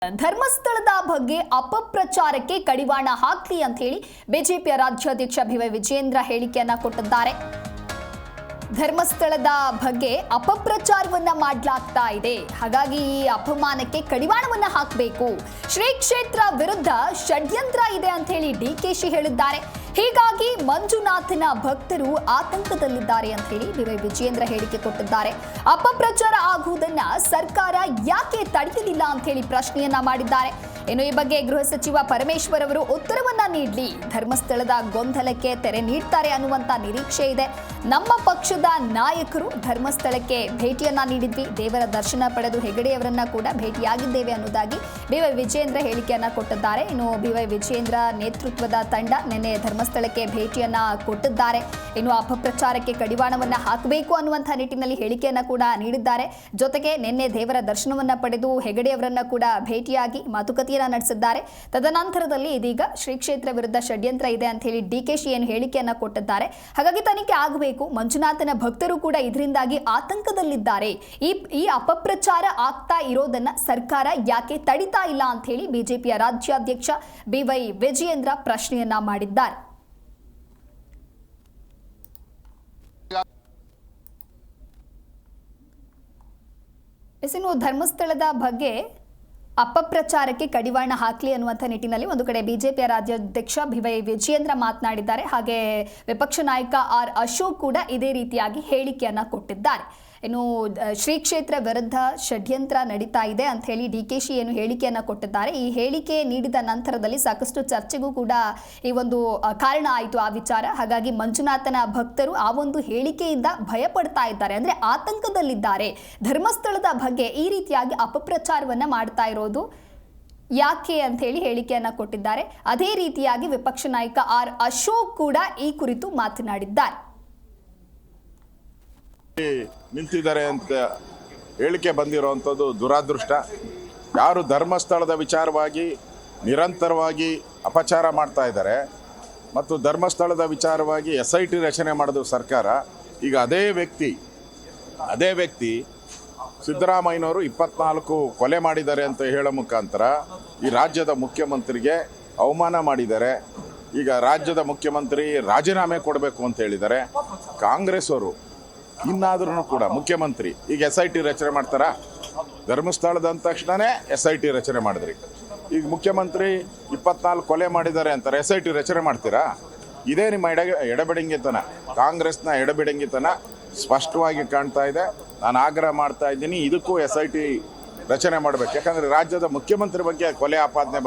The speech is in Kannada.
ಧರ್ಮಸ್ಥಳದ ಬಗ್ಗೆ ಅಪಪ್ರಚಾರಕ್ಕೆ ಕಡಿವಾಣ ಹಾಕಲಿ ಅಂತ ಹೇಳಿ ಬಿಜೆಪಿಯ ರಾಜ್ಯಾಧ್ಯಕ್ಷ ಬಿವೈ ವಿಜಯೇಂದ್ರ ಹೇಳಿಕೆಯನ್ನ ಕೊಟ್ಟಿದ್ದಾರೆ. ಧರ್ಮಸ್ಥಳದ ಬಗ್ಗೆ ಅಪಪ್ರಚಾರವನ್ನ ಮಾಡಲಾಗ್ತಾ ಇದೆ, ಹಾಗಾಗಿ ಈ ಅಪಮಾನಕ್ಕೆ ಕಡಿವಾಣವನ್ನ ಹಾಕಬೇಕು. ಶ್ರೀ ಕ್ಷೇತ್ರ ವಿರುದ್ಧ ಷಡ್ಯಂತ್ರ ಇದೆ ಅಂತ ಹೇಳಿ ಡಿಕೆಶಿ ಹೇಳಿದ್ದಾರೆ. ಹೀಗಾಗಿ ಮಂಜುನಾಥನ ಭಕ್ತರು ಆತಂಕದಲ್ಲಿದ್ದಾರೆ ಅಂತ ಹೇಳಿ ಬಿವೈ ವಿಜಯೇಂದ್ರ ಹೇಳಿಕೆ ಕೊಟ್ಟಿದ್ದಾರೆ. ಅಪಪ್ರಚಾರ ಆಗುವುದನ್ನ ಸರ್ಕಾರ ಯಾಕೆ ತಡೆಯಲಿಲ್ಲ ಅಂತ ಹೇಳಿ ಪ್ರಶ್ನೆಯನ್ನ ಮಾಡಿದ್ದಾರೆ. ಇನ್ನು ಈ ಬಗ್ಗೆ ಗೃಹ ಸಚಿವ ಪರಮೇಶ್ವರ್ ಅವರು ಉತ್ತರವನ್ನ ನೀಡಲಿ, ಧರ್ಮಸ್ಥಳದ ಗೊಂದಲಕ್ಕೆ ತೆರೆ ನೀಡ್ತಾರೆ ಅನ್ನುವಂತ ನಿರೀಕ್ಷೆ ಇದೆ. ನಮ್ಮ ಪಕ್ಷದ ನಾಯಕರು ಧರ್ಮಸ್ಥಳಕ್ಕೆ ಭೇಟಿಯನ್ನ ನೀಡಿದ್ವಿ, ದೇವರ ದರ್ಶನ ಪಡೆದು ಹೆಗಡೆಯವರನ್ನ ಕೂಡ ಭೇಟಿಯಾಗಿದ್ದೇವೆ ಅನ್ನೋದಾಗಿ ಬಿವೈ ವಿಜಯೇಂದ್ರ ಹೇಳಿಕೆಯನ್ನ ಕೊಟ್ಟಿದ್ದಾರೆ. ಇನ್ನು ಬಿವೈ ವಿಜಯೇಂದ್ರ ನೇತೃತ್ವದ ತಂಡ ನಿನ್ನೆ ಧರ್ಮಸ್ಥಳಕ್ಕೆ ಭೇಟಿಯನ್ನ ಕೊಟ್ಟಿದ್ದಾರೆ. ಇನ್ನು ಅಪಪ್ರಚಾರಕ್ಕೆ ಕಡಿವಾಣವನ್ನ ಹಾಕಬೇಕು ಅನ್ನುವಂತಹ ನಿಟ್ಟಿನಲ್ಲಿ ಹೇಳಿಕೆಯನ್ನ ಕೂಡ ನೀಡಿದ್ದಾರೆ. ಜೊತೆಗೆ ನಿನ್ನೆ ದೇವರ ದರ್ಶನವನ್ನ ಪಡೆದು ಹೆಗಡೆಯವರನ್ನ ಕೂಡ ಭೇಟಿಯಾಗಿ ಮಾತುಕತೆಯನ್ನ ನಡೆಸಿದ್ದಾರೆ. ತದನಂತರದಲ್ಲಿ ಇದೀಗ ಶ್ರೀ ಕ್ಷೇತ್ರ ವಿರುದ್ಧ ಷಡ್ಯಂತ್ರ ಇದೆ ಅಂತ ಹೇಳಿ ಡಿಕೆಶಿ ಏನು ಹೇಳಿಕೆಯನ್ನ ಕೊಟ್ಟಿದ್ದಾರೆ. ಹಾಗಾಗಿ ತನಿಖೆ ಆಗಬೇಕು. ಮಂಜುನಾಥನ ಭಕ್ತರು ಕೂಡ ಇದರಿಂದಾಗಿ ಆತಂಕದಲ್ಲಿದ್ದಾರೆ. ಈ ಅಪಪ್ರಚಾರ ಆಗ್ತಾ ಇರೋದನ್ನ ಸರ್ಕಾರ ಯಾಕೆ ತಡಿತಾ ಇಲ್ಲ ಅಂತ ಹೇಳಿ ಬಿಜೆಪಿಯ ರಾಜ್ಯಾಧ್ಯಕ್ಷ ಬಿವೈ ವಿಜಯೇಂದ್ರ ಪ್ರಶ್ನೆಯನ್ನ ಮಾಡಿದ್ದಾರೆ. ಇನ್ನು ಧರ್ಮಸ್ಥಳದ ಬಗ್ಗೆ ಅಪಪ್ರಚಾರಕ್ಕೆ ಕಡಿವಾಣ ಹಾಕಲಿ ಅನ್ನುವಂಥ ನಿಟ್ಟಿನಲ್ಲಿ ಒಂದು ಕಡೆ ಬಿಜೆಪಿಯ ರಾಜ್ಯಾಧ್ಯಕ್ಷ ಬಿವೈ ವಿಜಯೇಂದ್ರ ಮಾತನಾಡಿದ್ದಾರೆ. ಹಾಗೆ ವಿಪಕ್ಷ ನಾಯಕ ಆರ್ ಅಶೋಕ್ ಕೂಡ ಇದೇ ರೀತಿಯಾಗಿ ಹೇಳಿಕೆಯನ್ನ ಕೊಟ್ಟಿದ್ದಾರೆ. ಇನ್ನು ಶ್ರೀ ಕ್ಷೇತ್ರ ವಿರುದ್ಧ ಷಡ್ಯಂತ್ರ ನಡೀತಾ ಇದೆ ಅಂತ ಹೇಳಿ ಡಿಕೆಶಿ ಏನು ಹೇಳಿಕೆಯನ್ನ ಕೊಟ್ಟಿದ್ದಾರೆ. ಈ ಹೇಳಿಕೆ ನೀಡಿದ ನಂತರದಲ್ಲಿ ಸಾಕಷ್ಟು ಚರ್ಚೆಗೂ ಕೂಡ ಈ ಒಂದು ಕಾರಣ ಆಯಿತು ಆ ವಿಚಾರ. ಹಾಗಾಗಿ ಮಂಜುನಾಥನ ಭಕ್ತರು ಆ ಒಂದು ಹೇಳಿಕೆಯಿಂದ ಭಯ ಪಡ್ತಾ ಇದ್ದಾರೆ, ಅಂದ್ರೆ ಆತಂಕದಲ್ಲಿದ್ದಾರೆ. ಧರ್ಮಸ್ಥಳದ ಬಗ್ಗೆ ಈ ರೀತಿಯಾಗಿ ಅಪಪ್ರಚಾರವನ್ನ ಮಾಡ್ತಾ ಇರೋದು ಯಾಕೆ ಅಂತ ಹೇಳಿ ಹೇಳಿಕೆಯನ್ನ ಕೊಟ್ಟಿದ್ದಾರೆ. ಅದೇ ರೀತಿಯಾಗಿ ವಿಪಕ್ಷ ನಾಯಕ ಆರ್ ಅಶೋಕ್ ಕೂಡ ಈ ಕುರಿತು ಮಾತನಾಡಿದ್ದಾರೆ. ನಿಂತಿದ್ದಾರೆ ಅಂತ ಹೇಳಿಕೆ ಬಂದಿರುವಂಥದ್ದು ದುರಾದೃಷ್ಟ. ಯಾರು ಧರ್ಮಸ್ಥಳದ ವಿಚಾರವಾಗಿ ನಿರಂತರವಾಗಿ ಅಪಚಾರ ಮಾಡ್ತಾ ಇದ್ದಾರೆ ಮತ್ತು ಧರ್ಮಸ್ಥಳದ ವಿಚಾರವಾಗಿ SIT ರಚನೆ ಮಾಡೋದು ಸರ್ಕಾರ. ಈಗ ಅದೇ ವ್ಯಕ್ತಿ ಸಿದ್ದರಾಮಯ್ಯನವರು 24 ಕೊಲೆ ಮಾಡಿದ್ದಾರೆ ಅಂತ ಹೇಳೋ ಮುಖಾಂತರ ಈ ರಾಜ್ಯದ ಮುಖ್ಯಮಂತ್ರಿಗೆ ಅವಮಾನ ಮಾಡಿದ್ದಾರೆ. ಈಗ ರಾಜ್ಯದ ಮುಖ್ಯಮಂತ್ರಿ ರಾಜೀನಾಮೆ ಕೊಡಬೇಕು ಅಂತ ಹೇಳಿದ್ದಾರೆ. ಕಾಂಗ್ರೆಸ್ ಅವರು ಇನ್ನಾದ್ರೂ ಕೂಡ ಮುಖ್ಯಮಂತ್ರಿ ಈಗ SIT ರಚನೆ ಮಾಡ್ತಾರಾ? ಧರ್ಮಸ್ಥಳದ ಅಂದ ತಕ್ಷಣನೇ SIT ರಚನೆ ಮಾಡಿದ್ರಿ. ಈಗ ಮುಖ್ಯಮಂತ್ರಿ 24 ಕೊಲೆ ಮಾಡಿದ್ದಾರೆ ಅಂತಾರೆ, SIT ರಚನೆ ಮಾಡ್ತೀರಾ? ಇದೇ ನಿಮ್ಮ ಎಡಬಿಡಂಗಿತನ, ಕಾಂಗ್ರೆಸ್ನ ಎಡಬಿಡಂಗಿತನ ಸ್ಪಷ್ಟವಾಗಿ ಕಾಣ್ತಾ ಇದೆ. ನಾನು ಆಗ್ರಹ ಮಾಡ್ತಾ ಇದ್ದೀನಿ, ಇದಕ್ಕೂ SIT ರಚನೆ ಮಾಡಬೇಕು. ಯಾಕಂದರೆ ರಾಜ್ಯದ ಮುಖ್ಯಮಂತ್ರಿ ಬಗ್ಗೆ ಕೊಲೆ ಆಪಾದನೆ